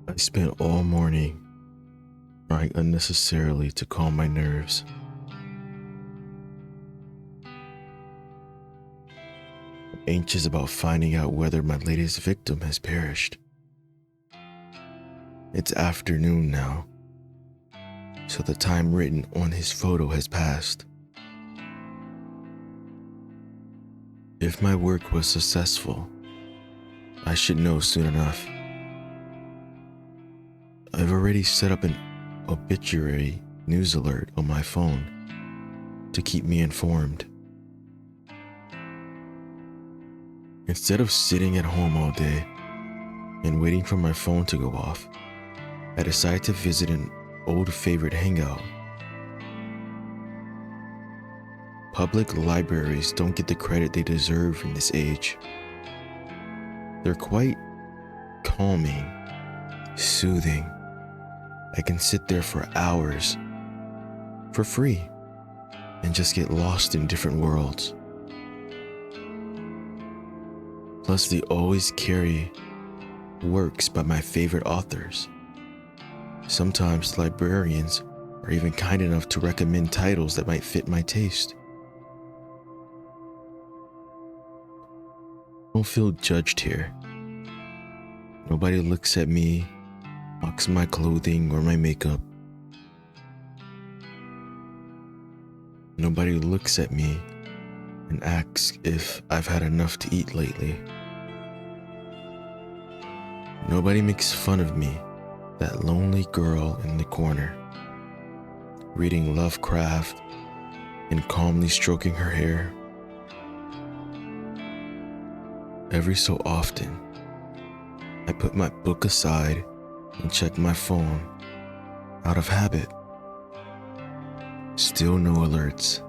I spent all morning trying unnecessarily to calm my nerves. I'm anxious about finding out whether my latest victim has perished. It's afternoon now, so the time written on his photo has passed. If my work was successful, I should know soon enough. I've already set up an obituary news alert on my phone to keep me informed. Instead of sitting at home all day and waiting for my phone to go off, I decided to visit an old favorite hangout. Public libraries don't get the credit they deserve in this age. They're quite calming, soothing. I can sit there for hours for free and just get lost in different worlds. Plus, they always carry works by my favorite authors. Sometimes librarians are even kind enough to recommend titles that might fit my taste. I don't feel judged here. Nobody looks at me, mocks my clothing or my makeup. Nobody looks at me and asks if I've had enough to eat lately. Nobody makes fun of me, that lonely girl in the corner, reading Lovecraft and calmly stroking her hair. Every so often, I put my book aside and check my phone, out of habit. Still no alerts.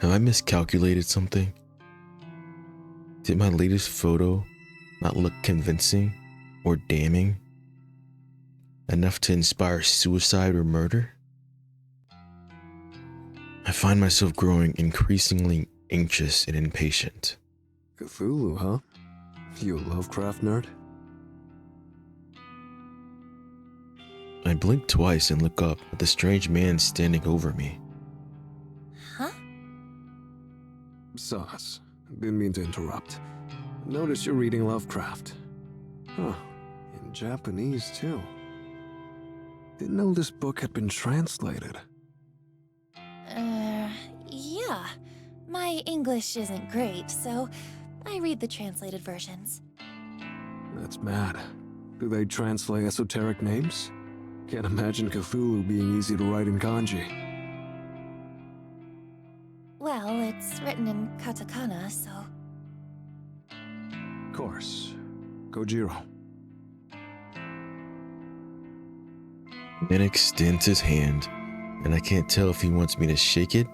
Have I miscalculated something? Did my latest photo not look convincing or damning enough to inspire suicide or murder? I find myself growing increasingly anxious and impatient. Cthulhu, huh? You a Lovecraft nerd? I blink twice and look up at the strange man standing over me. Huh? Sus, didn't mean to interrupt. Notice you're reading Lovecraft. Huh, in Japanese too. Didn't know this book had been translated. Yeah. My English isn't great, so I read the translated versions. That's mad. Do they translate esoteric names? Can't imagine Cthulhu being easy to write in kanji. Well, it's written in katakana, so... Course. Kojiro. Then extends his hand, and I can't tell if he wants me to shake it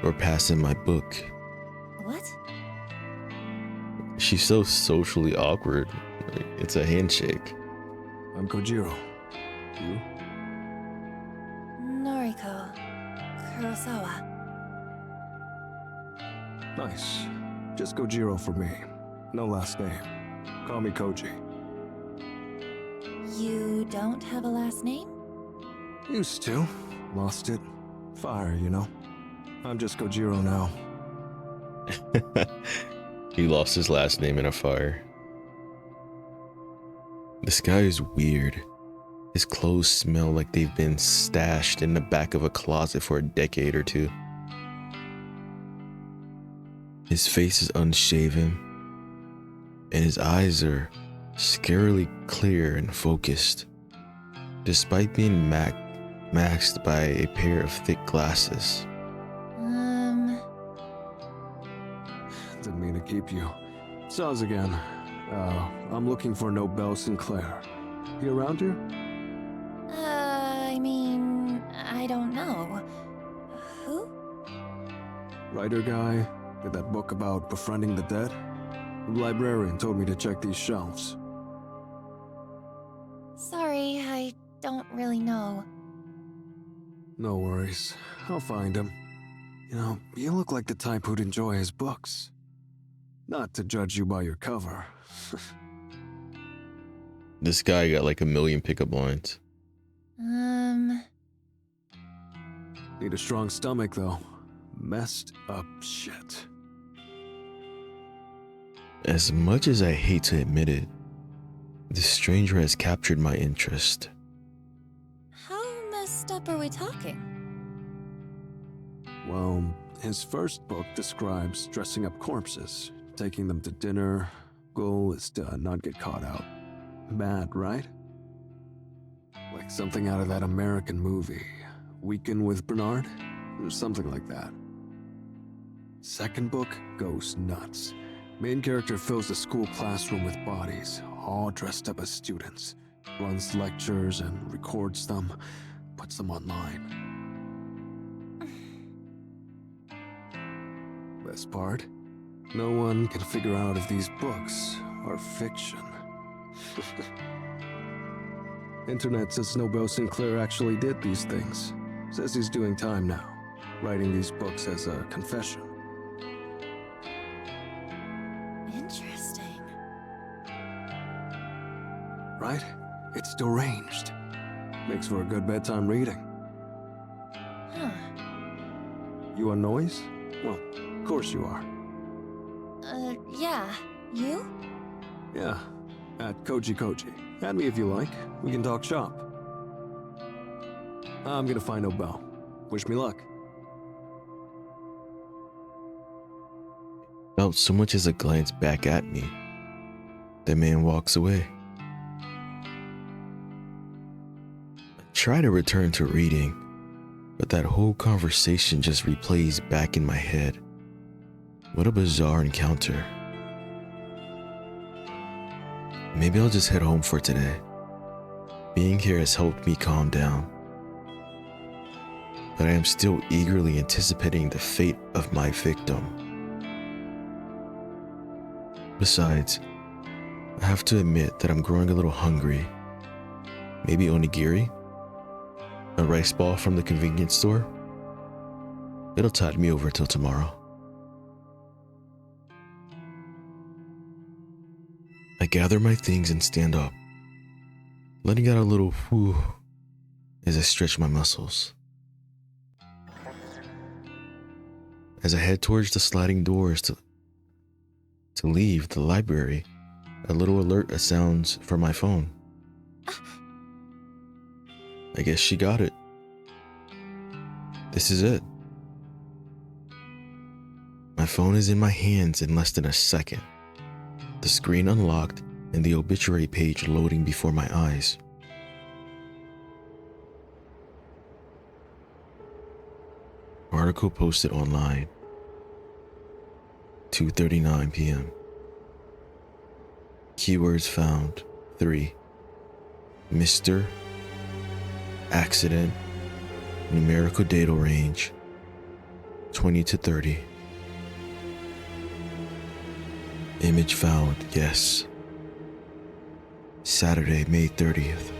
or pass him my book. What? She's so socially awkward. It's a handshake. I'm Kojiro. You? Noriko. Kurosawa. Nice. Just Kojiro for me. No last name. Call me Koji. You don't have a last name? Used to. Lost it. Fire, you know. I'm just Kojiro now. He lost his last name in a fire. This guy is weird. His clothes smell like they've been stashed in the back of a closet for a decade or two. His face is unshaven, and his eyes are scarily clear and focused, despite being masked by a pair of thick glasses. Didn't mean to keep you. Soz again. I'm looking for Nobel Sinclair. He around here? I mean, I don't know. Who? Writer guy? Did that book about befriending the dead? The librarian told me to check these shelves. Sorry, I don't really know. No worries. I'll find him. You know, you look like the type who'd enjoy his books. Not to judge you by your cover. This guy got like a million pickup lines. Need a strong stomach, though. Messed up shit. As much as I hate to admit it, this stranger has captured my interest. How messed up are we talking? Well, his first book describes dressing up corpses, taking them to dinner. Goal is to not get caught out. Bad, right? Like something out of that American movie, Weekend with Bernard? Or something like that. Second book goes nuts. Main character fills the school classroom with bodies, all dressed up as students. Runs lectures and records them, puts them online. Best part? No one can figure out if these books are fiction. Internet says Nobel Sinclair actually did these things. Says he's doing time now, writing these books as a confession. Interesting. Right? It's deranged. Makes for a good bedtime reading. Huh. You on noise? Well, of course you are. Yeah. You? Yeah, at Koji Koji. Add me if you like. We can talk shop. I'm gonna find Nobel. Wish me luck. Without so much as a glance back at me, the man walks away. I try to return to reading, but that whole conversation just replays back in my head. What a bizarre encounter. Maybe I'll just head home for today. Being here has helped me calm down. But I am still eagerly anticipating the fate of my victim. Besides, I have to admit that I'm growing a little hungry. Maybe onigiri? A rice ball from the convenience store? It'll tide me over till tomorrow. I gather my things and stand up, letting out a little whew as I stretch my muscles. As I head towards the sliding doors to leave the library, a little alert sounds from my phone. I guess she got it. This is it. My phone is in my hands in less than a second. The screen unlocked and the obituary page loading before my eyes. Article posted online. 2:39 p.m. Keywords found 3. Mr. Accident. Numerical data range 20 to 30. Image found, yes. Saturday, May 30th.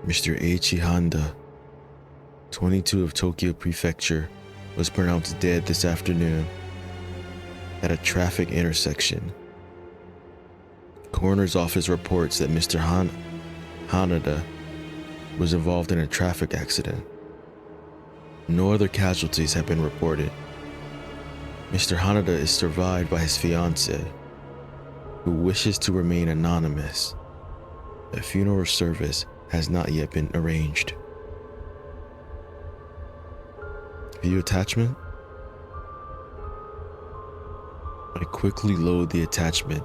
Mr. Eiichi Honda, 22 of Tokyo Prefecture, was pronounced dead this afternoon at a traffic intersection. Coroner's office reports that Mr. Hanada was involved in a traffic accident. No other casualties have been reported. Mr. Hanada is survived by his fiancée, who wishes to remain anonymous. A funeral service has not yet been arranged. View attachment? I quickly load the attachment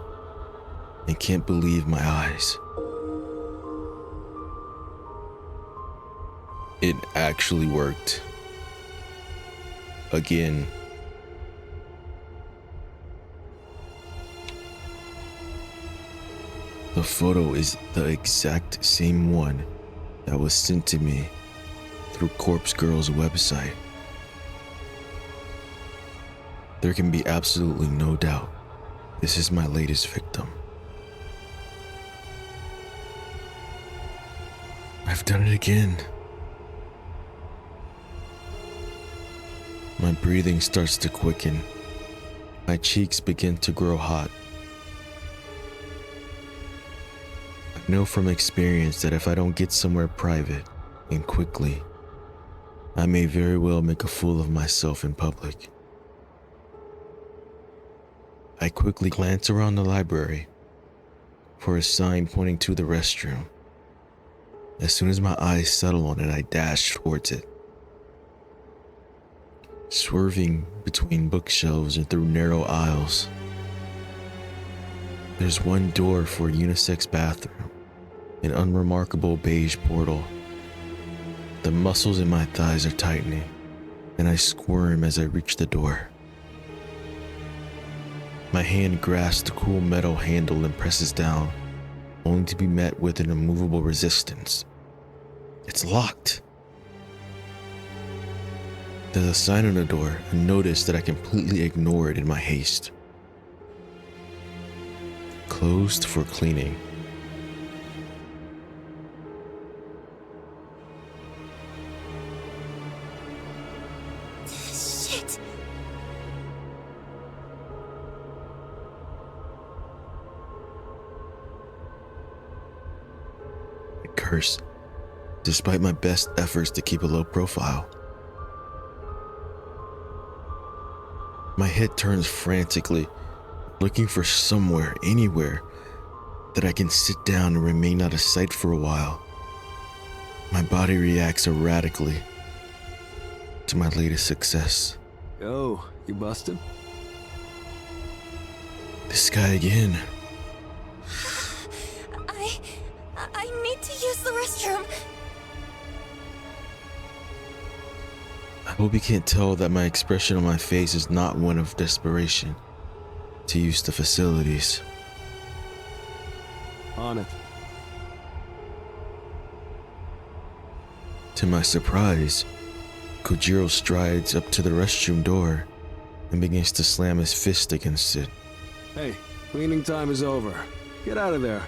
and can't believe my eyes. It actually worked. Again. The photo is the exact same one that was sent to me through Corpse Girl's website. There can be absolutely no doubt this is my latest victim. I've done it again. My breathing starts to quicken, My cheeks begin to grow hot. I know from experience that if I don't get somewhere private and quickly, I may very well make a fool of myself in public. I quickly glance around the library for a sign pointing to the restroom. As soon as my eyes settle on it, I dash towards it. Swerving between bookshelves and through narrow aisles. There's one door for a unisex bathroom, an unremarkable beige portal. The muscles in my thighs are tightening, and I squirm as I reach the door. My hand grasps the cool metal handle and presses down, only to be met with an immovable resistance. It's locked. There's a sign on the door, a notice that I completely ignored in my haste. Closed for cleaning. Shit! I curse, despite my best efforts to keep a low profile. My head turns frantically, looking for somewhere, anywhere, that I can sit down and remain out of sight for a while. My body reacts erratically to my latest success. Yo, you busted? This guy again. I need to use the restroom. I hope you can't tell that my expression on my face is not one of desperation to use the facilities. On it. To my surprise, Kojiro strides up to the restroom door and begins to slam his fist against it. Hey, cleaning time is over. Get out of there.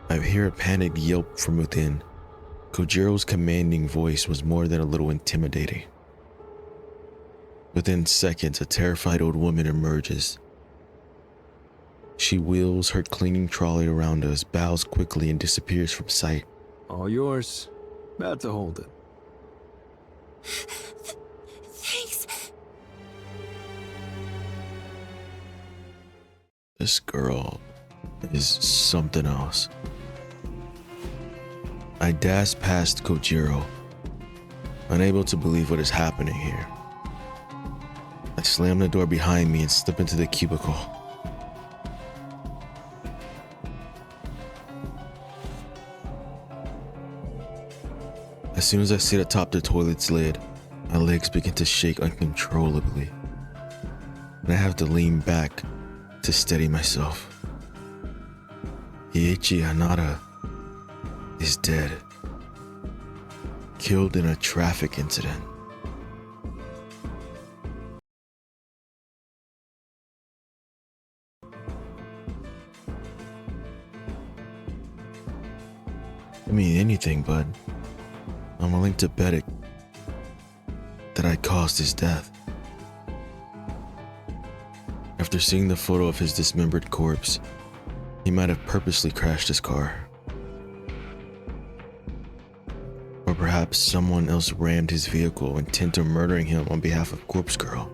I hear a panicked yelp from within. Kojiro's commanding voice was more than a little intimidating. Within seconds, a terrified old woman emerges. She wheels her cleaning trolley around us, bows quickly, and disappears from sight. All yours. About to hold it. Thanks. This girl is something else. I dash past Kojiro, unable to believe what is happening here. I slam the door behind me and slip into the cubicle. As soon as I sit atop the toilet's lid, my legs begin to shake uncontrollably, and I have to lean back to steady myself. Heiichi Hanada is dead, killed in a traffic incident. I mean anything, but I'm willing to bet it that I caused his death. After seeing the photo of his dismembered corpse, he might have purposely crashed his car. Or perhaps someone else rammed his vehicle, intent on murdering him on behalf of Corpse Girl.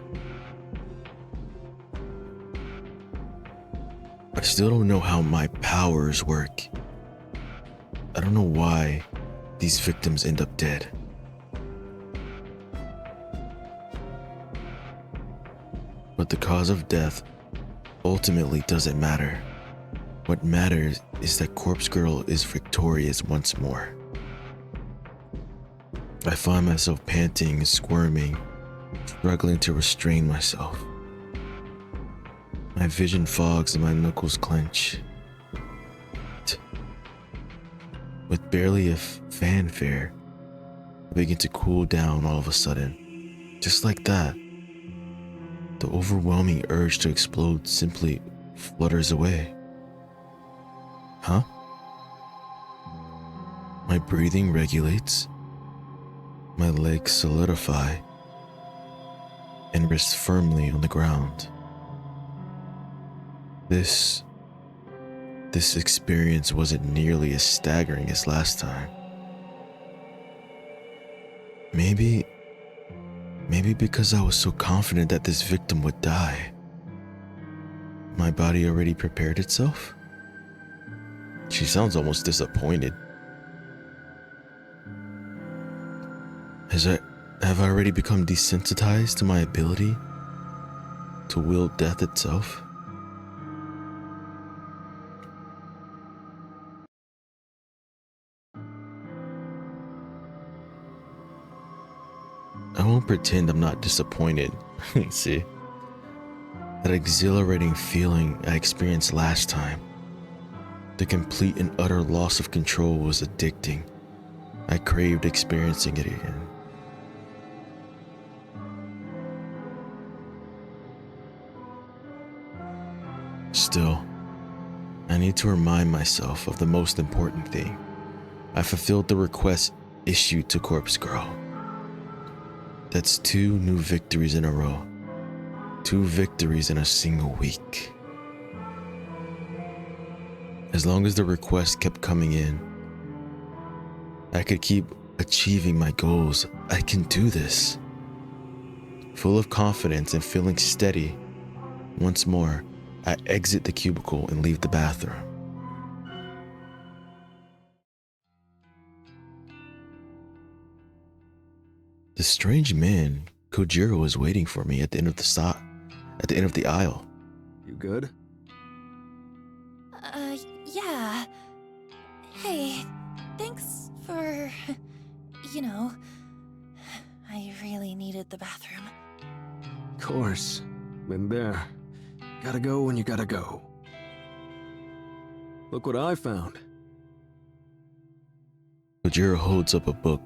I still don't know how my powers work. I don't know why these victims end up dead. But the cause of death ultimately doesn't matter. What matters is that Corpse Girl is victorious once more. I find myself panting and squirming, struggling to restrain myself. My vision fogs and my knuckles clench. With barely a fanfare, I begin to cool down all of a sudden. Just like that, the overwhelming urge to explode simply flutters away. Huh? My breathing regulates. My legs solidify. and wrist firmly on the ground. This experience wasn't nearly as staggering as last time. Maybe because I was so confident that this victim would die. My body already prepared itself? She sounds almost disappointed. Have I already become desensitized to my ability to wield death itself? I won't pretend I'm not disappointed. See? That exhilarating feeling I experienced last time. The complete and utter loss of control was addicting. I craved experiencing it again. Still, I need to remind myself of the most important thing. I fulfilled the request issued to Corpse Girl. That's 2 new victories in a row. 2 victories in a single week. As long as the requests kept coming in, I could keep achieving my goals. I can do this. Full of confidence and feeling steady, once more, I exit the cubicle and leave the bathroom. The strange man, Kojiro, was waiting for me at the end of the aisle. You good? Yeah. Hey, thanks for... I really needed the bathroom. Of course. Been there. Gotta go when you gotta go. Look what I found. Kojiro holds up a book,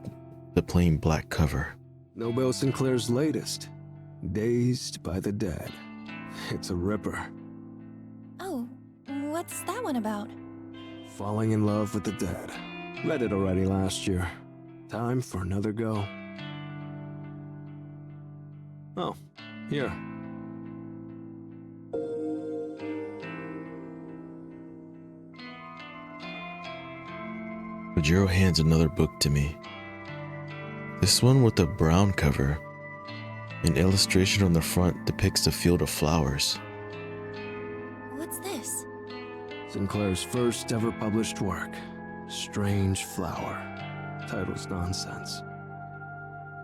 the plain black cover. Nobel Sinclair's latest, Dazed by the Dead. It's a ripper. Oh, what's that one about? Falling in love with the dead. Read it already last year. Time for another go. Oh, here. Kojiro hands another book to me. This one with a brown cover. An illustration on the front depicts a field of flowers. What's this? Sinclair's first ever published work, Strange Flower. Title's nonsense.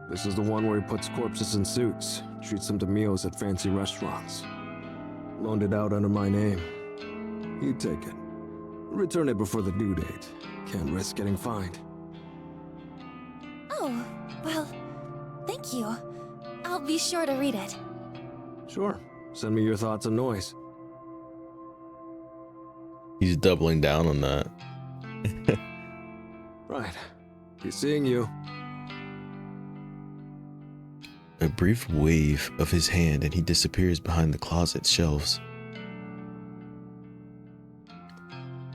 This is the one where he puts corpses in suits, treats them to meals at fancy restaurants. Loaned it out under my name. You take it. Return it before the due date. Can't risk getting fined. Oh, well, thank you. I'll be sure to read it. Sure. Send me your thoughts and noise. He's doubling down on that. Right. Be seeing you. A brief wave of his hand and he disappears behind the closet shelves.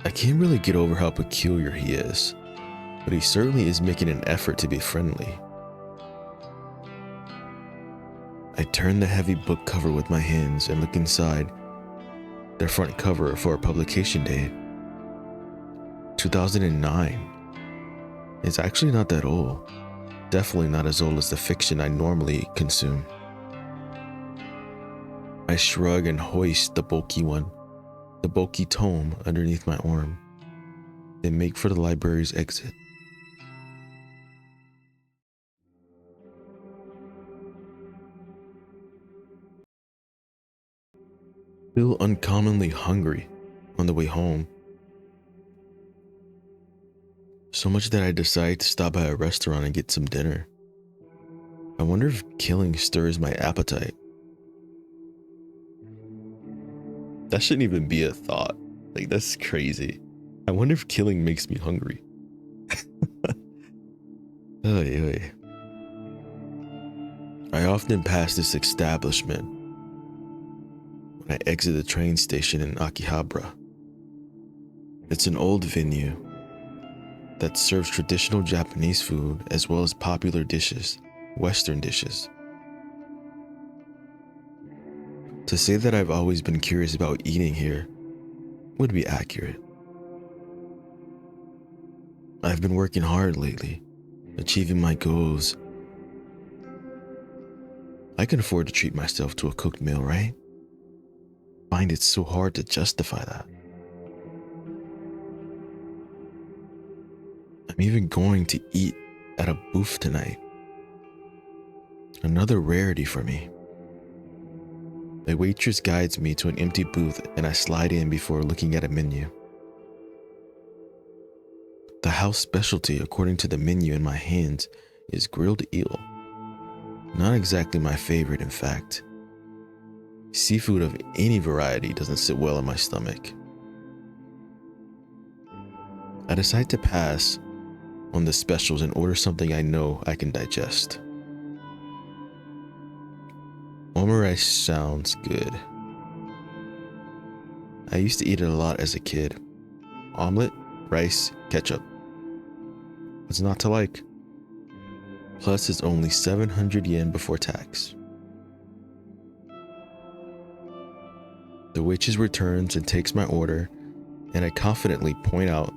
I can't really get over how peculiar he is, but he certainly is making an effort to be friendly. I turn the heavy book cover with my hands and look inside. The front cover for a publication date. 2009. It's actually not that old. Definitely not as old as the fiction I normally consume. I shrug and hoist the bulky tome underneath my arm, then make for the library's exit. Feel uncommonly hungry on the way home. So much that I decide to stop by a restaurant and get some dinner. I wonder if killing stirs my appetite. That shouldn't even be a thought. Like, that's crazy. I wonder if killing makes me hungry. Oy, oy. I often pass this establishment when I exit the train station in Akihabara. It's an old venue that serves traditional Japanese food as well as popular dishes, Western dishes. To say that I've always been curious about eating here would be accurate. I've been working hard lately, achieving my goals. I can afford to treat myself to a cooked meal, right? Find it so hard to justify that. I'm even going to eat at a booth tonight. Another rarity for me. A waitress guides me to an empty booth and I slide in before looking at a menu. The house specialty, according to the menu in my hands, is grilled eel. Not exactly my favorite, in fact. Seafood of any variety doesn't sit well in my stomach. I decide to pass on the specials and order something I know I can digest. Omurice sounds good. I used to eat it a lot as a kid. Omelet, rice, ketchup. What's not to like? Plus, it's only 700 yen before tax. The waitress returns and takes my order, and I confidently point out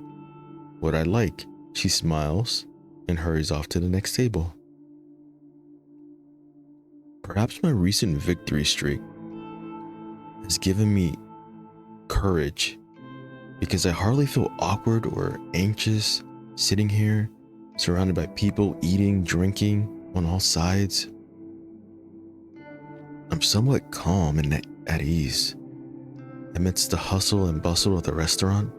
what I like. She smiles and hurries off to the next table. Perhaps my recent victory streak has given me courage because I hardly feel awkward or anxious sitting here surrounded by people eating, drinking on all sides. I'm somewhat calm and at ease amidst the hustle and bustle of the restaurant.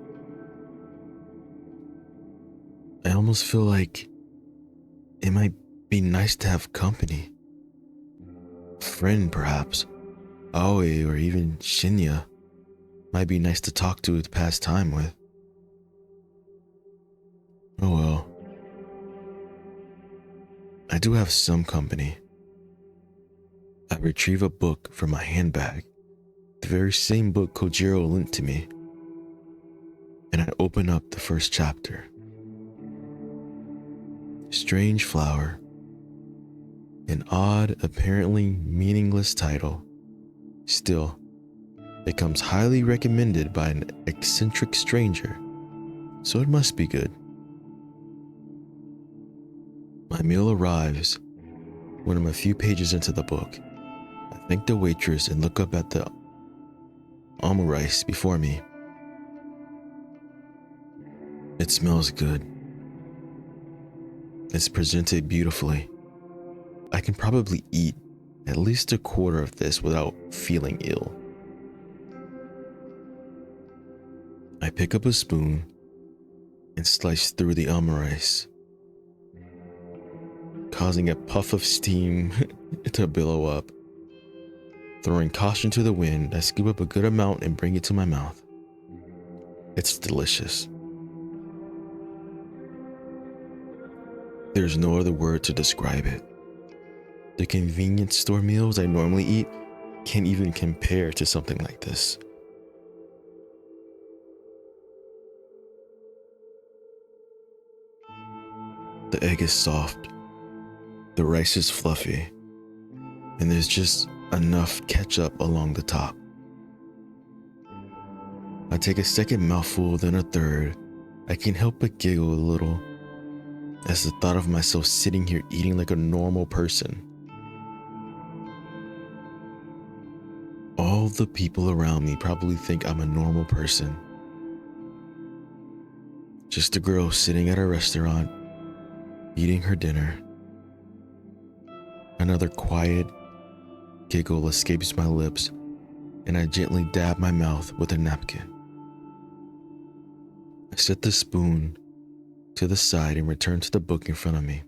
I almost feel like it might be nice to have company. A friend, perhaps. Aoi or even Shinya might be nice to talk to pass time with. Oh well. I do have some company. I retrieve a book from my handbag, the very same book Kojiro lent to me, and I open up the first chapter. Strange Flower. An odd, apparently meaningless title. Still, it comes highly recommended by an eccentric stranger, so it must be good. My meal arrives when I'm a few pages into the book. I thank the waitress and look up at the omurice before me. It smells good. It's presented beautifully. I can probably eat at least a quarter of this without feeling ill. I pick up a spoon and slice through the omurice, causing a puff of steam to billow up. Throwing caution to the wind, I scoop up a good amount and bring it to my mouth. It's delicious. There's no other word to describe it. The convenience store meals I normally eat can't even compare to something like this. The egg is soft, the rice is fluffy, and there's just enough ketchup along the top. I take a second mouthful, then a third. I can't help but giggle a little as the thought of myself sitting here eating like a normal person. All the people around me probably think I'm a normal person. Just a girl sitting at a restaurant, eating her dinner. Another quiet giggle escapes my lips, and I gently dab my mouth with a napkin. I set the spoon to the side and return to the book in front of me.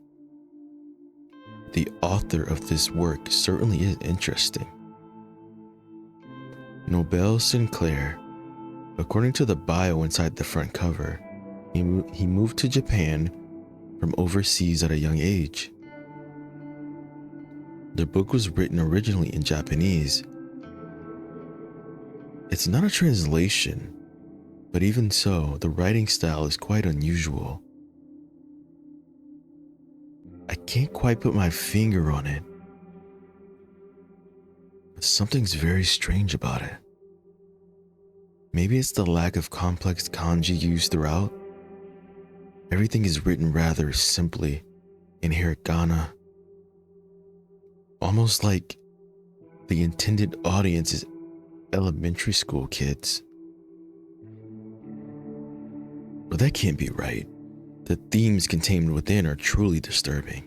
The author of this work certainly is interesting. Nobel Sinclair, according to the bio inside the front cover, he moved to Japan from overseas at a young age. The book was written originally in Japanese. It's not a translation, but even so, the writing style is quite unusual. I can't quite put my finger on it, Something's very strange about it. Maybe it's the lack of complex kanji used throughout. Everything is written rather simply in hiragana, almost like the intended audience is elementary school kids. But that can't be right. The themes contained within are truly disturbing.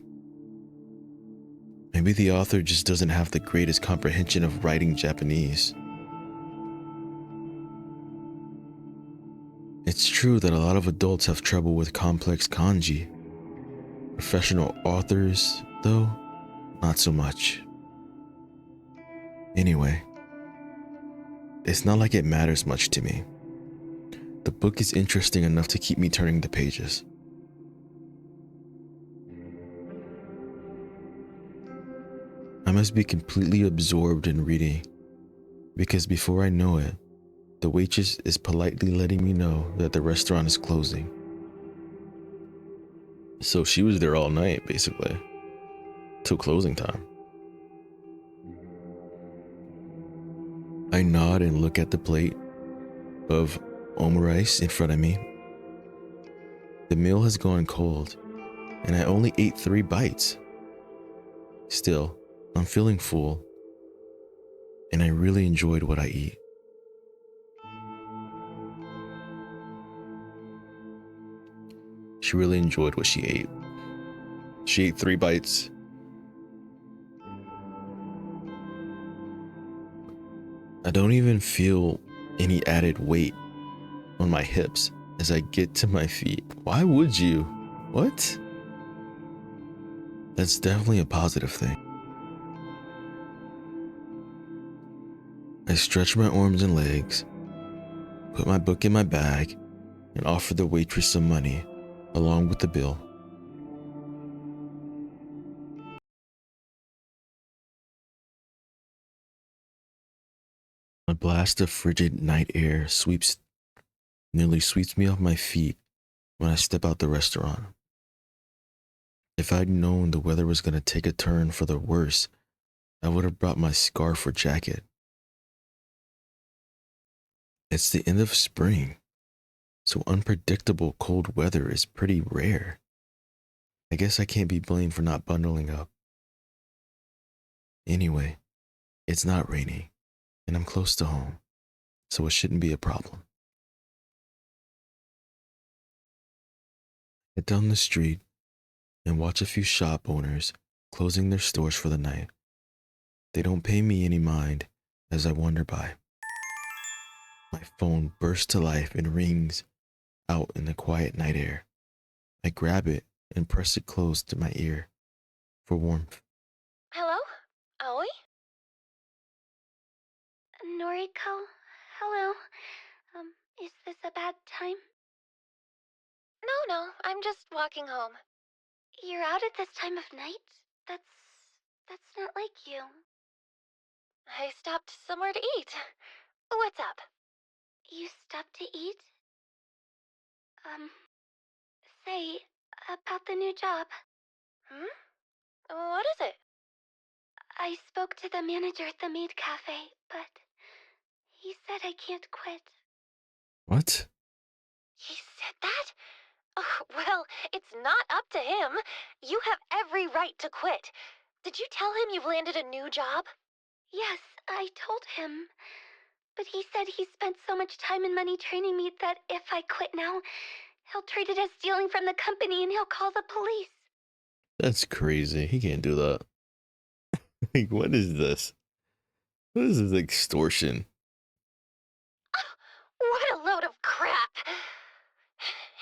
Maybe the author just doesn't have the greatest comprehension of writing Japanese. It's true that a lot of adults have trouble with complex kanji. Professional authors, though, not so much. Anyway, it's not like it matters much to me. The book is interesting enough to keep me turning the pages. I must be completely absorbed in reading, because before I know it, the waitress is politely letting me know that the restaurant is closing. So she was there all night, basically, till closing time. I nod and look at the plate of omurice in front of me. The meal has gone cold, and I only ate 3 bites. Still, I'm feeling full, and I really enjoyed what I eat. She really enjoyed what she ate. She ate 3 bites. I don't even feel any added weight on my hips as I get to my feet. Why would you? What? That's definitely a positive thing. I stretch my arms and legs, put my book in my bag, and offer the waitress some money along with the bill. A blast of frigid night air nearly sweeps me off my feet when I step out the restaurant. If I'd known the weather was going to take a turn for the worse, I would have brought my scarf or jacket. It's the end of spring, so unpredictable cold weather is pretty rare. I guess I can't be blamed for not bundling up. Anyway, it's not raining, and I'm close to home, so it shouldn't be a problem. Head down the street and watch a few shop owners closing their stores for the night. They don't pay me any mind as I wander by. My phone bursts to life and rings out in the quiet night air. I grab it and press it close to my ear for warmth. Hello? Aoi? Noriko, hello. Is this a bad time? No, I'm just walking home. You're out at this time of night? That's not like you. I stopped somewhere to eat. What's up? You stopped to eat? Say, about the new job. What is it? I spoke to the manager at the maid cafe, but he said I can't quit. What? He said that? Oh, well, it's not up to him. You have every right to quit. Did you tell him you've landed a new job? Yes, I told him. But he said he spent so much time and money training me that if I quit now, he'll treat it as stealing from the company and he'll call the police. That's crazy. He can't do that. Like, what is this? What is this extortion? What a load of crap!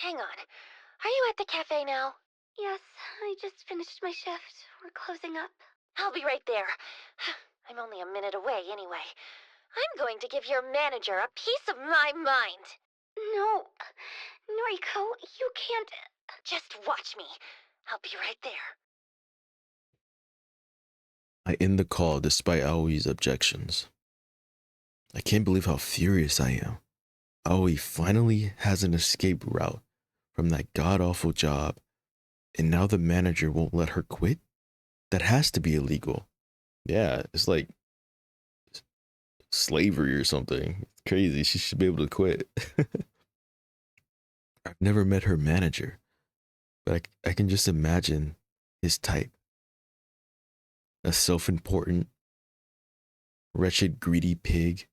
Hang on. Are you at the cafe now? Yes, I just finished my shift. We're closing up. I'll be right there. I'm only a minute away anyway. I'm going to give your manager a piece of my mind. No, Noriko, you can't. Just watch me. I'll be right there. I end the call despite Aoi's objections. I can't believe how furious I am. Aoi finally has an escape route from that god-awful job, and now the manager won't let her quit? That has to be illegal. Yeah, it's like slavery or something. It's crazy. She should be able to quit. I've never met her manager, but I can just imagine his type. A self-important, wretched, greedy pig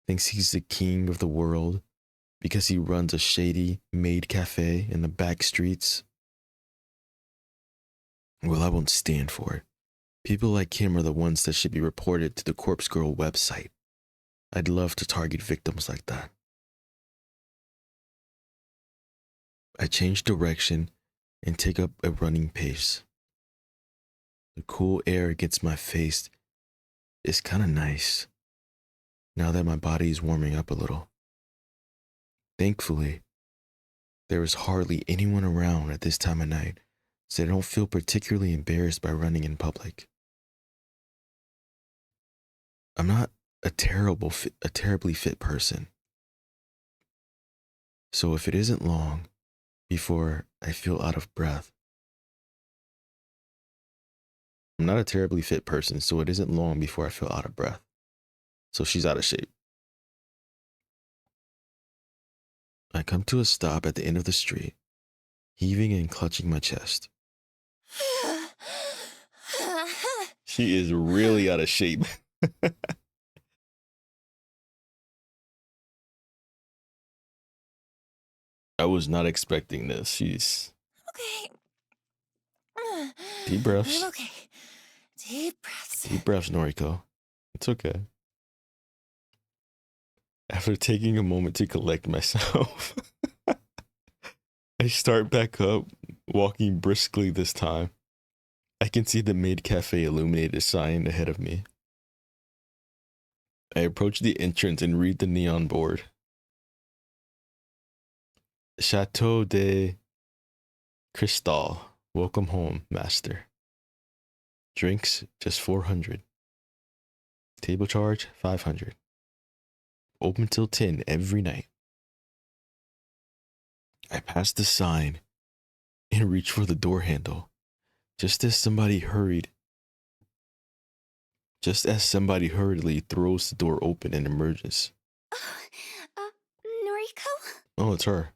thinks he's the king of the world because he runs a shady maid cafe in the back streets. Well, I won't stand for it. People like him are the ones that should be reported to the Corpse Girl website. I'd love to target victims like that. I change direction and take up a running pace. The cool air against my face is kind of nice now that my body is warming up a little. Thankfully, there is hardly anyone around at this time of night, so I don't feel particularly embarrassed by running in public. I'm not a terribly fit person. So if it isn't long before I feel out of breath, I'm not a terribly fit person, so it isn't long before I feel out of breath. So she's out of shape. I come to a stop at the end of the street, heaving and clutching my chest. She is really out of shape. I was not expecting this. She's... Okay. Deep breaths. I'm okay. Deep breaths. Deep breaths, Noriko. It's okay. After taking a moment to collect myself, I start back up, walking briskly this time. I can see the maid cafe illuminated sign ahead of me. I approach the entrance and read the neon board. Chateau de Cristal. Welcome home, master. Drinks, just 400. Table charge, 500. Open till 10 every night. I pass the sign and reach for the door handle, just as somebody hurriedly throws the door open and emerges. Noriko? Oh, it's her.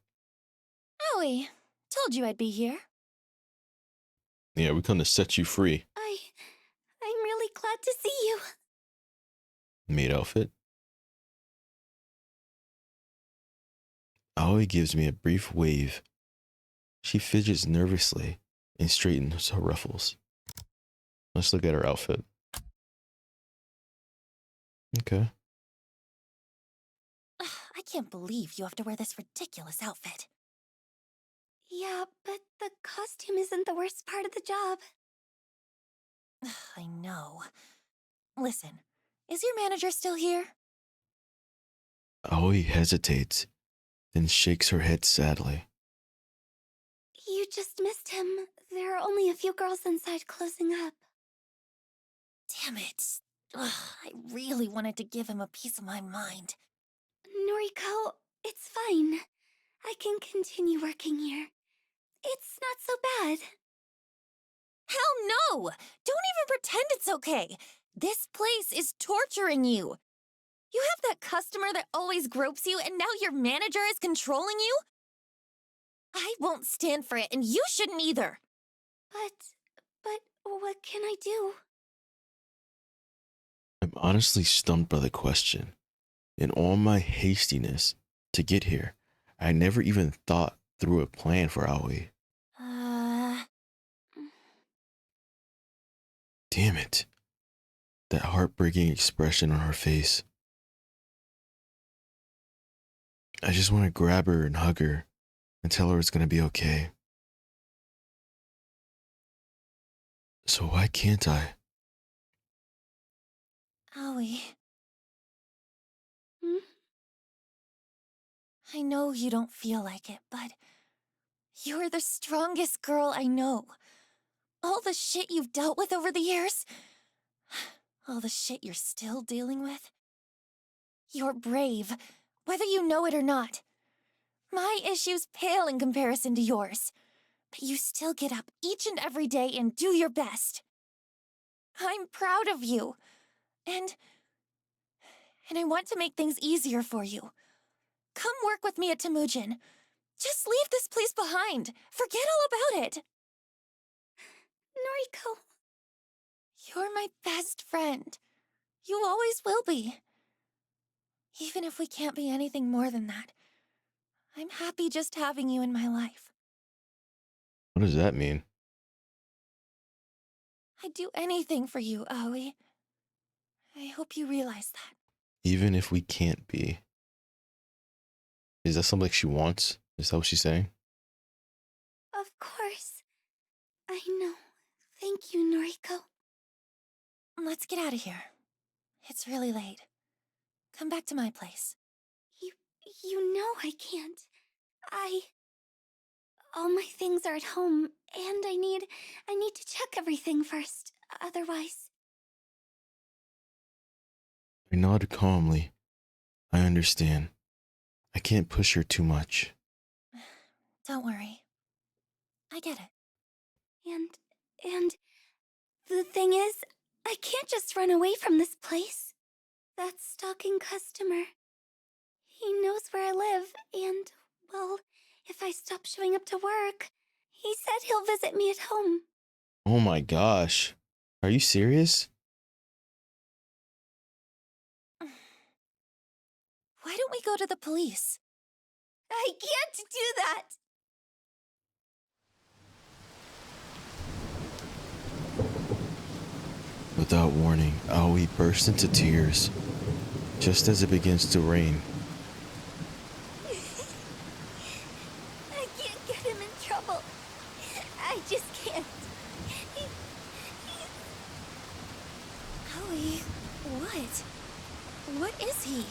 Aoi, told you I'd be here. Yeah, we come to set you free. I'm really glad to see you. Maid outfit. Aoi gives me a brief wave. She fidgets nervously and straightens her ruffles. Let's look at her outfit. Okay. I can't believe you have to wear this ridiculous outfit. Yeah, but the costume isn't the worst part of the job. I know. Listen, is your manager still here? Aoi hesitates, then shakes her head sadly. You just missed him. There are only a few girls inside closing up. Damn it. I really wanted to give him a piece of my mind. Noriko, it's fine. I can continue working here. It's not so bad. Hell no! Don't even pretend it's okay. This place is torturing you. You have that customer that always gropes you, and now your manager is controlling you? I won't stand for it, and you shouldn't either. But what can I do? I'm honestly stumped by the question. In all my hastiness to get here, I never even thought through a plan for Aoi. Damn it. That heartbreaking expression on her face. I just want to grab her and hug her and tell her it's going to be okay. So why can't I? Aoi. Hmm? I know you don't feel like it, but you're the strongest girl I know. All the shit you've dealt with over the years, all the shit you're still dealing with. You're brave, whether you know it or not. My issues pale in comparison to yours, but you still get up each and every day and do your best. I'm proud of you, and and I want to make things easier for you. Come work with me at Temujin. Just leave this place behind. Forget all about it. Noriko. You're my best friend. You always will be. Even if we can't be anything more than that, I'm happy just having you in my life. What does that mean? I'd do anything for you, Aoi. I hope you realize that. Even if we can't be. Is that something she wants? Is that what she's saying? Of course. I know. Thank you, Noriko. Let's get out of here. It's really late. Come back to my place. You know I can't. All my things are at home, and I need to check everything first. Otherwise... I nod calmly. I understand. I can't push her too much. Don't worry. I get it. And the thing is, I can't just run away from this place. That stalking customer, he knows where I live, and, well, if I stop showing up to work, he said he'll visit me at home. Oh my gosh. Are you serious? Why don't we go to the police? I can't do that! Without warning, Aoi bursts into tears, just as it begins to rain. I can't get him in trouble. I just can't. Aoi, what? What is he?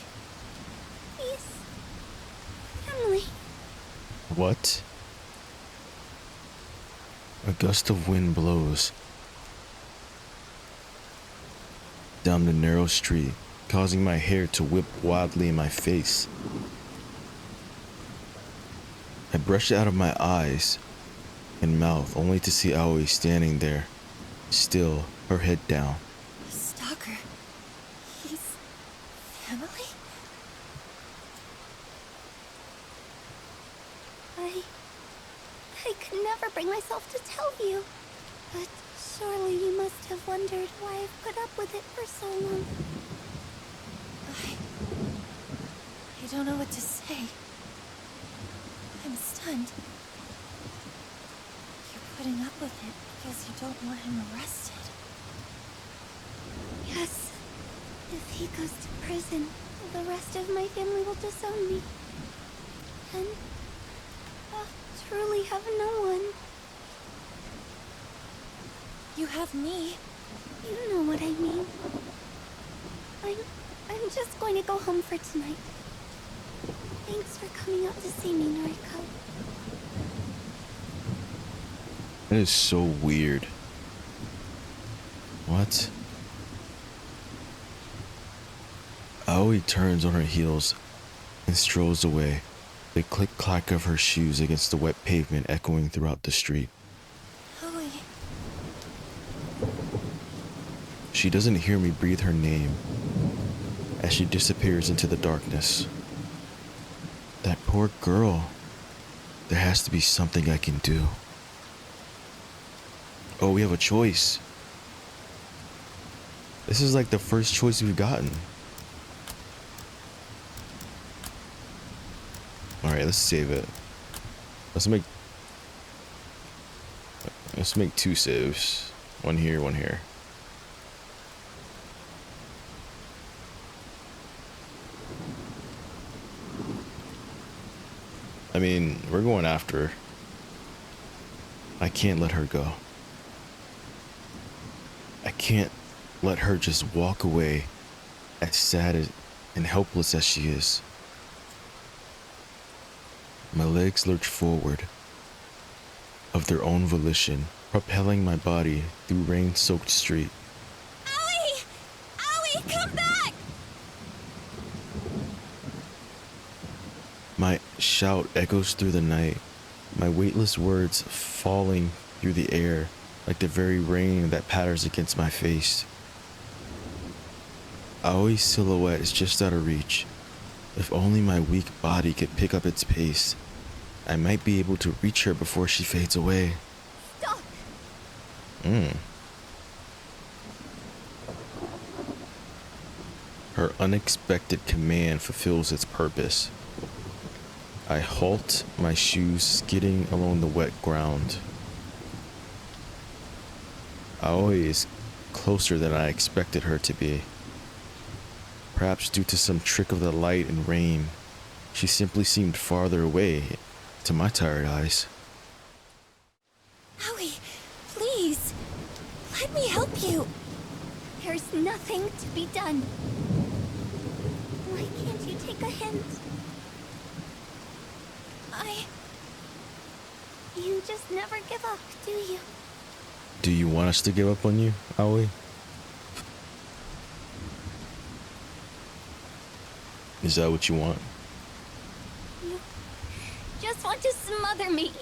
He's... family. What? A gust of wind blows down the narrow street, causing my hair to whip wildly in my face. I brush it out of my eyes and mouth, only to see Aoi standing there, still, her head down. Stalker. He's... family? I could never bring myself to tell you. But surely you must have wondered why I've put up with it for so long. I don't know what to say. I'm stunned. You're putting up with it because you don't want him arrested. Yes. If he goes to prison, the rest of my family will disown me. And I'll truly have no one. You have me. You know what I mean. I'm just going to go home for tonight. Thanks for coming out to see me, Noriko. That is so weird. What? Aoi turns on her heels and strolls away, the click-clack of her shoes against the wet pavement echoing throughout the street. Aoi. She doesn't hear me breathe her name as she disappears into the darkness. That poor girl. There has to be something I can do. Oh, we have a choice. This is like the first choice we've gotten. Alright, let's save it. Let's make 2 saves. One here, one here. I mean, we're going after her. I can't let her go. I can't let her just walk away as sad and helpless as she is. My legs lurch forward of their own volition, propelling my body through rain-soaked street. Aoi! Aoi, come back! My shout echoes through the night, my weightless words falling through the air like the very rain that patters against my face. Aoi's silhouette is just out of reach. If only my weak body could pick up its pace, I might be able to reach her before she fades away. Stop! Her unexpected command fulfills its purpose. I halt, my shoes skidding along the wet ground. Aoi is closer than I expected her to be. Perhaps due to some trick of the light and rain, she simply seemed farther away to my tired eyes. Howie, please, let me help you. There's nothing to be done. Why can't you take a hint? You just never give up, do you? Do you want us to give up on you, Aoi? Is that what you want? You just want to smother me.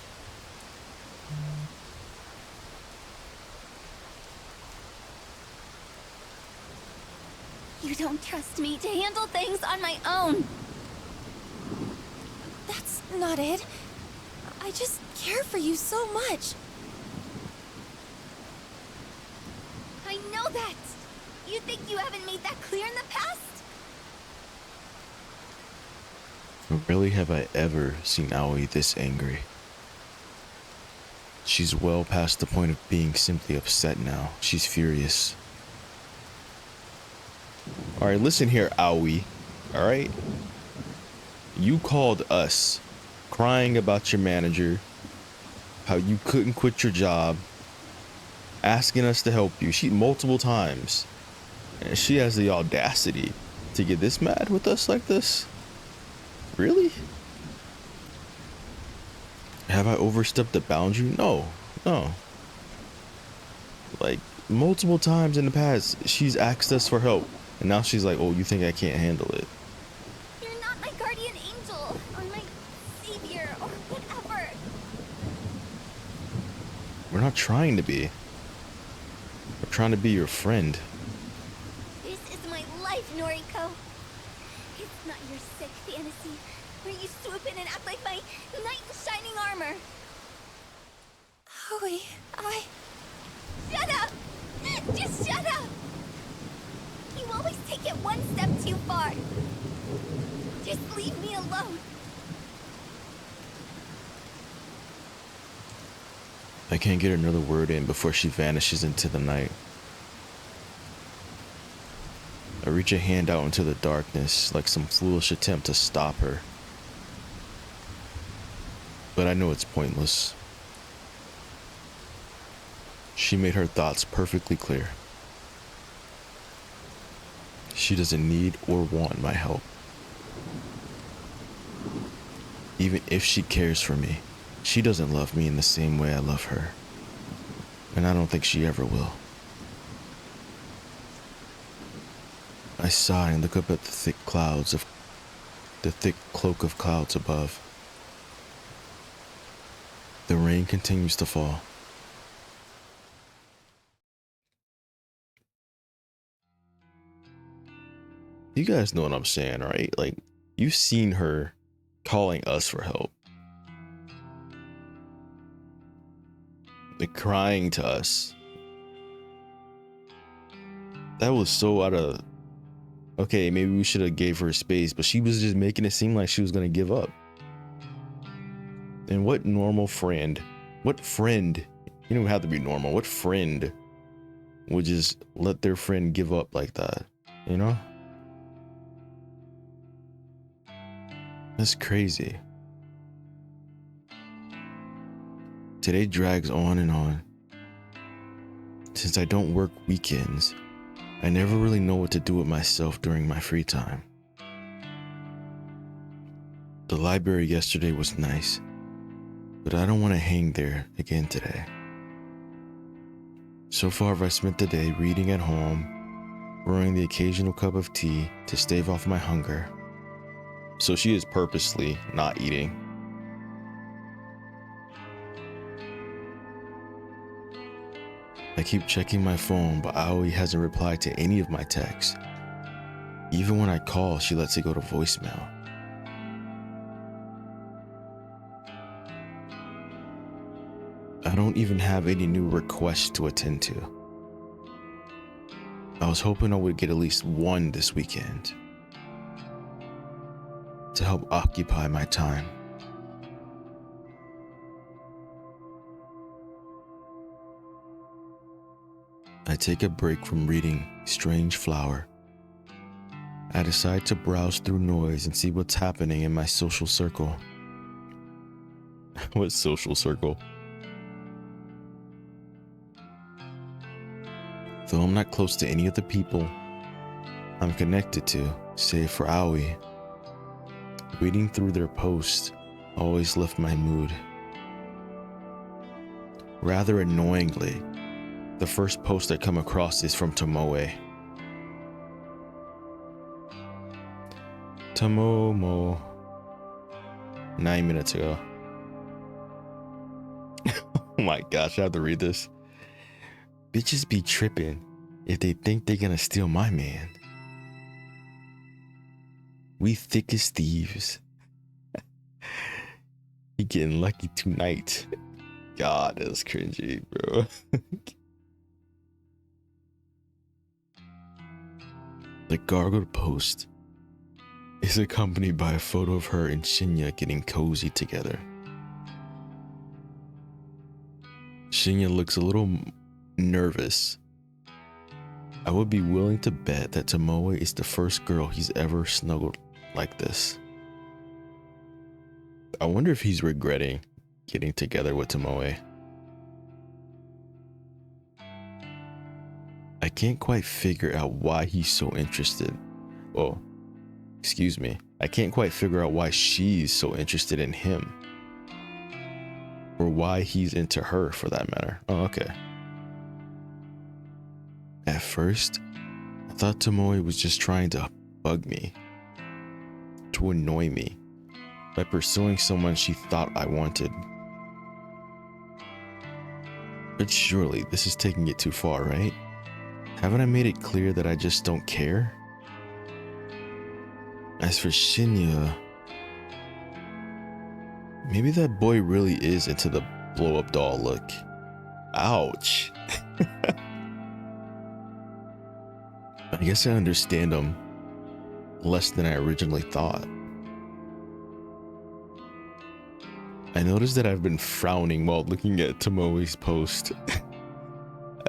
You don't trust me to handle things on my own. That's not it. I just care for you so much. I know that. You think you haven't made that clear in the past? Rarely have I ever seen Aoi this angry. She's well past the point of being simply upset now. She's furious. Alright, listen here, Aoi. Alright? You called us crying about your manager, how you couldn't quit your job, asking us to help you. She multiple times. And she has the audacity to get this mad with us like this? Really? Have I overstepped the boundary? No. Like, multiple times in the past, she's asked us for help. And now she's like, oh, you think I can't handle it? You're not my guardian angel, or my savior, or whatever. We're not trying to be. We're trying to be your friend. This is my life, Noriko. It's not your sick fantasy, where you swoop in and act like my knight in shining armor. Howie, Shut up! Just shut up! You always take it one step too far. Just leave me alone. I can't get another word in before she vanishes into the night. I reach a hand out into the darkness, like some foolish attempt to stop her. But I know it's pointless. She made her thoughts perfectly clear. She doesn't need or want my help. Even if she cares for me, she doesn't love me in the same way I love her. And I don't think she ever will. I sigh and look up at the thick cloak of clouds above. The rain continues to fall. You guys know what I'm saying, right? Like, you've seen her calling us for help. Like, crying to us. That was so out of... Okay, maybe we should have gave her space, but she was just making it seem like she was going to give up. And what normal friend, you don't have to be normal, what friend would just let their friend give up like that, you know? That's crazy. Today drags on and on. Since I don't work weekends, I never really know what to do with myself during my free time. The library yesterday was nice, but I don't want to hang there again today. So far, I've spent the day reading at home, brewing the occasional cup of tea to stave off my hunger. So she is purposely not eating. I keep checking my phone, but Aoi hasn't replied to any of my texts. Even when I call, she lets it go to voicemail. I don't even have any new requests to attend to. I was hoping I would get at least one this weekend to help occupy my time. I take a break from reading Strange Flower. I decide to browse through noise and see what's happening in my social circle. What social circle? Though I'm not close to any of the people I'm connected to, save for Aoi, reading through their posts always lift my mood. Rather annoyingly, the first post I come across is from Tomoe. Tomomo. 9 minutes ago. Oh my gosh, I have to read this. Bitches be tripping if they think they're gonna steal my man. We thick as thieves. He getting lucky tonight. God, that's cringy, bro. The gargled post is accompanied by a photo of her and Shinya getting cozy together. Shinya looks a little nervous. I would be willing to bet that Tomoe is the first girl he's ever snuggled like this. I wonder if he's regretting getting together with Tomoe. I can't quite figure out why he's so interested. Well, excuse me. I can't quite figure out why she's so interested in him. Or why he's into her, for that matter. Oh, okay. At first, I thought Tomoe was just trying to bug me, to annoy me, by pursuing someone she thought I wanted. But surely this is taking it too far, right? Haven't I made it clear that I just don't care? As for Shinya, maybe that boy really is into the blow-up doll look. Ouch. I guess I understand him less than I originally thought. I noticed that I've been frowning while looking at Tomoe's post.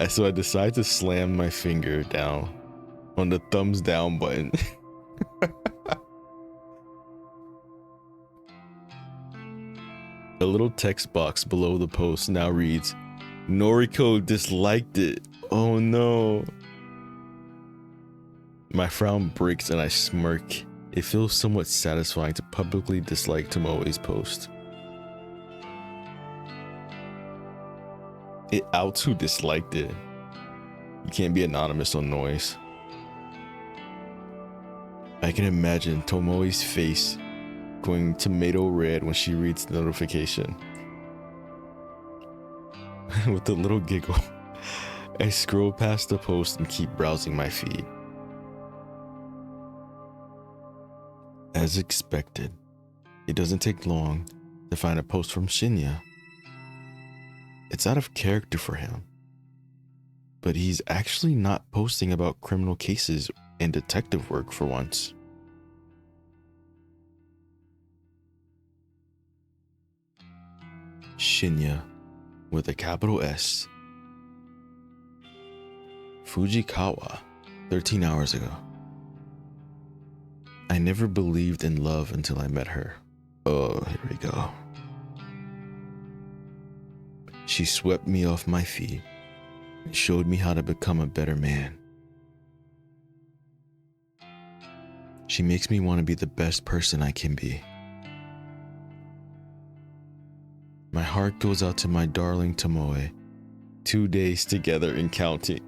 So I decide to slam my finger down on the thumbs down button. A little text box below the post now reads, "Noriko disliked it. Oh no." My frown breaks and I smirk. It feels somewhat satisfying to publicly dislike Tomoe's post. It outs who disliked it. You can't be anonymous on noise. I can imagine Tomoe's face going tomato red when she reads the notification. With a little giggle, I scroll past the post and keep browsing my feed. As expected, it doesn't take long to find a post from Shinya. It's out of character for him, but he's actually not posting about criminal cases and detective work for once. Shinya with a capital S. Fujikawa, 13 hours ago. I never believed in love until I met her. Oh, here we go. She swept me off my feet and showed me how to become a better man. She makes me want to be the best person I can be. My heart goes out to my darling Tomoe. 2 days together and counting.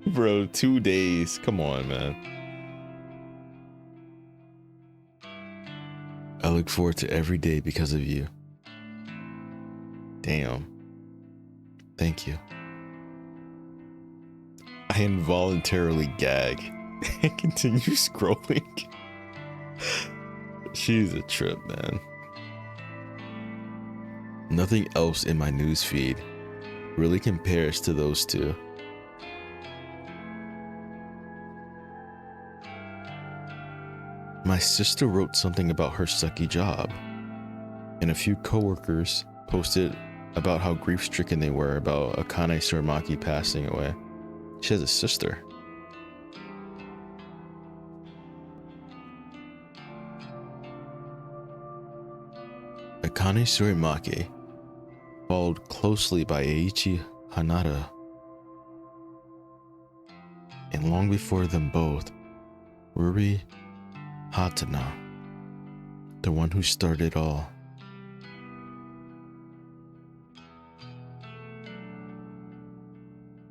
Bro, 2 days. Come on, man. I look forward to every day because of you. Damn. Thank you. I involuntarily gag and continue scrolling. She's a trip, man. Nothing else in my news feed really compares to those two. My sister wrote something about her sucky job, and a few coworkers posted about how grief-stricken they were about Akane Suramaki passing away. She has a sister. Akane Suramaki, followed closely by Eiichi Hanada, and long before them both, Ruri Hatana, the one who started it all.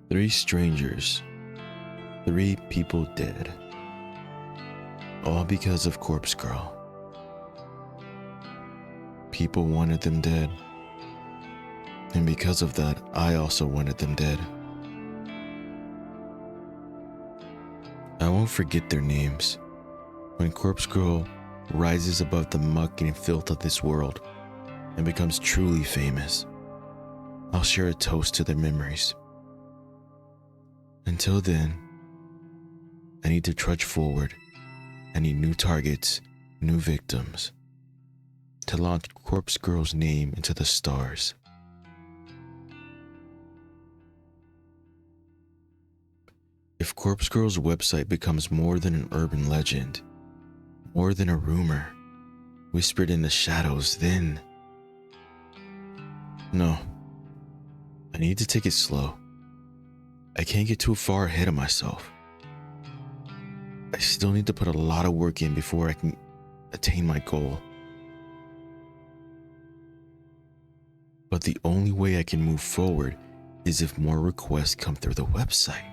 Three strangers, 3 people dead, all because of Corpse Girl. People wanted them dead, and because of that, I also wanted them dead. I won't forget their names. When Corpse Girl rises above the muck and filth of this world and becomes truly famous, I'll share a toast to their memories. Until then, I need to trudge forward. I need new targets, new victims, to launch Corpse Girl's name into the stars. If Corpse Girl's website becomes more than an urban legend, more than a rumor, whispered in the shadows, then... No. I need to take it slow. I can't get too far ahead of myself. I still need to put a lot of work in before I can attain my goal. But the only way I can move forward is if more requests come through the website.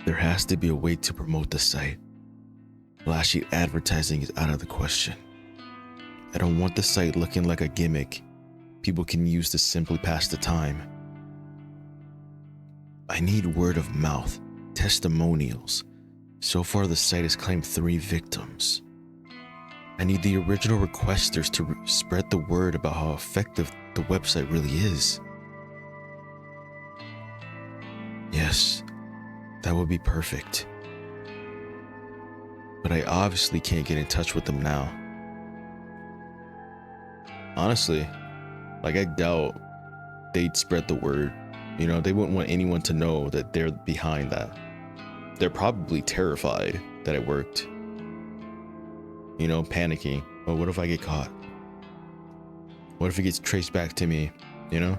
There has to be a way to promote the site. Flashy advertising is out of the question. I don't want the site looking like a gimmick people can use to simply pass the time. I need word of mouth, testimonials. So far, the site has claimed 3 victims. I need the original requesters to spread the word about how effective the website really is. Yes, that would be perfect. But I obviously can't get in touch with them now. Honestly, I doubt they'd spread the word. You know, they wouldn't want anyone to know that they're behind that. They're probably terrified that it worked. You know, panicking. Oh, what if I get caught? What if it gets traced back to me? You know?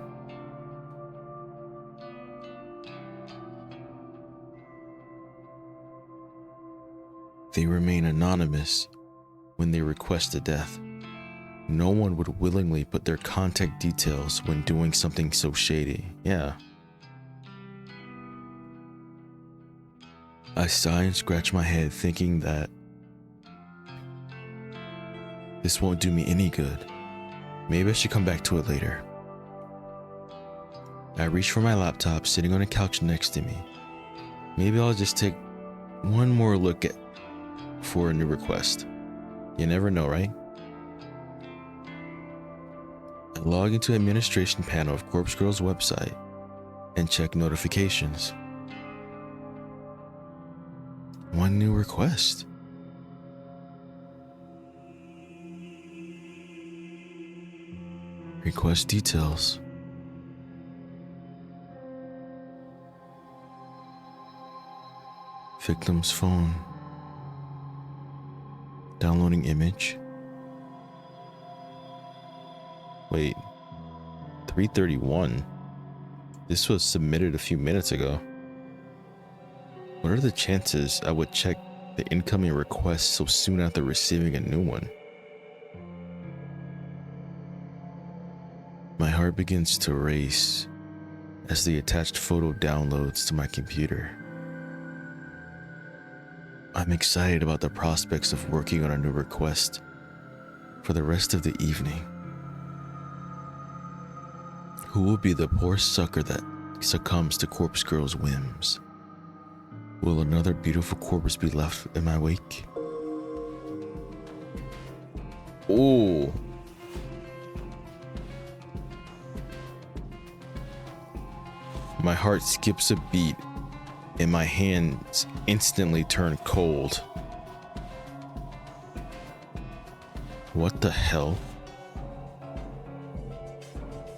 They remain anonymous when they request a death. No one would willingly put their contact details when doing something so shady. Yeah. I sigh and scratch my head thinking that this won't do me any good. Maybe I should come back to it later. I reach for my laptop sitting on a couch next to me. Maybe I'll just take one more look for a new request. You never know, right? I log into the administration panel of Corpse Girl's website and check notifications. One new request. Request details. Victim's phone. Downloading image. Wait, 3:31. This was submitted a few minutes ago. What are the chances I would check the incoming request so soon after receiving a new one? My heart begins to race as the attached photo downloads to my computer. I'm excited about the prospects of working on a new request for the rest of the evening. Who will be the poor sucker that succumbs to Corpse Girl's whims? Will another beautiful corpse be left in my wake? Oh. My heart skips a beat and my hands instantly turn cold. What the hell?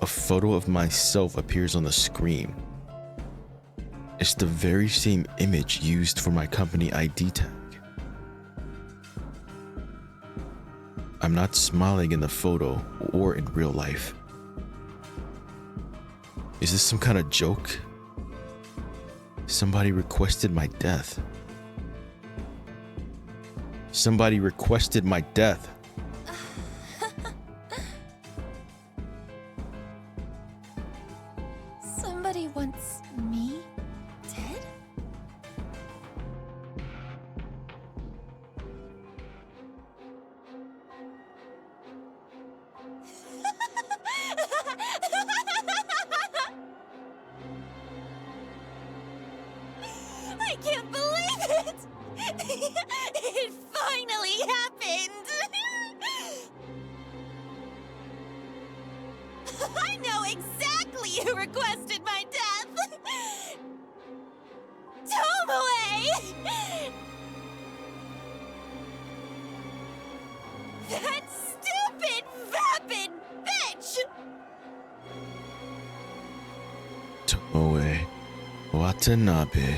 A photo of myself appears on the screen. It's the very same image used for my company ID tag. I'm not smiling in the photo or in real life. Is this some kind of joke? Somebody requested my death. Somebody requested my death. Somebody wants me dead? I can't believe it! It finally happened! I know exactly who requested my death! Tomoe! That stupid, vapid bitch! Tomoe Watanabe.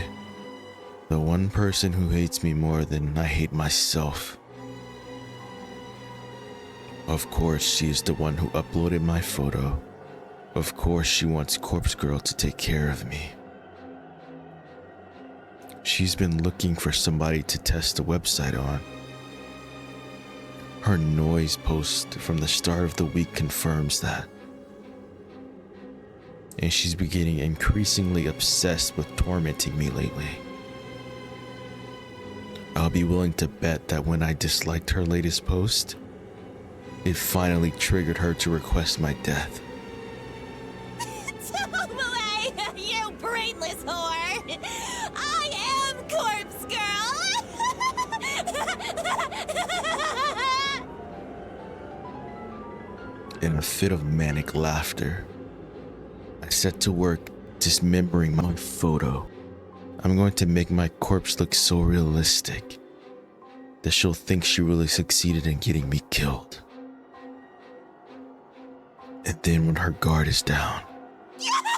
The one person who hates me more than I hate myself. Of course, she is the one who uploaded my photo. Of course, she wants Corpse Girl to take care of me. She's been looking for somebody to test the website on. Her noise post from the start of the week confirms that. And she's been getting increasingly obsessed with tormenting me lately. I'll be willing to bet that when I disliked her latest post, it finally triggered her to request my death. Tomoe, you brainless whore! I am Corpse Girl! In a fit of manic laughter, I set to work dismembering my photo. I'm going to make my corpse look so realistic that she'll think she really succeeded in getting me killed. And then when her guard is down, Yeah!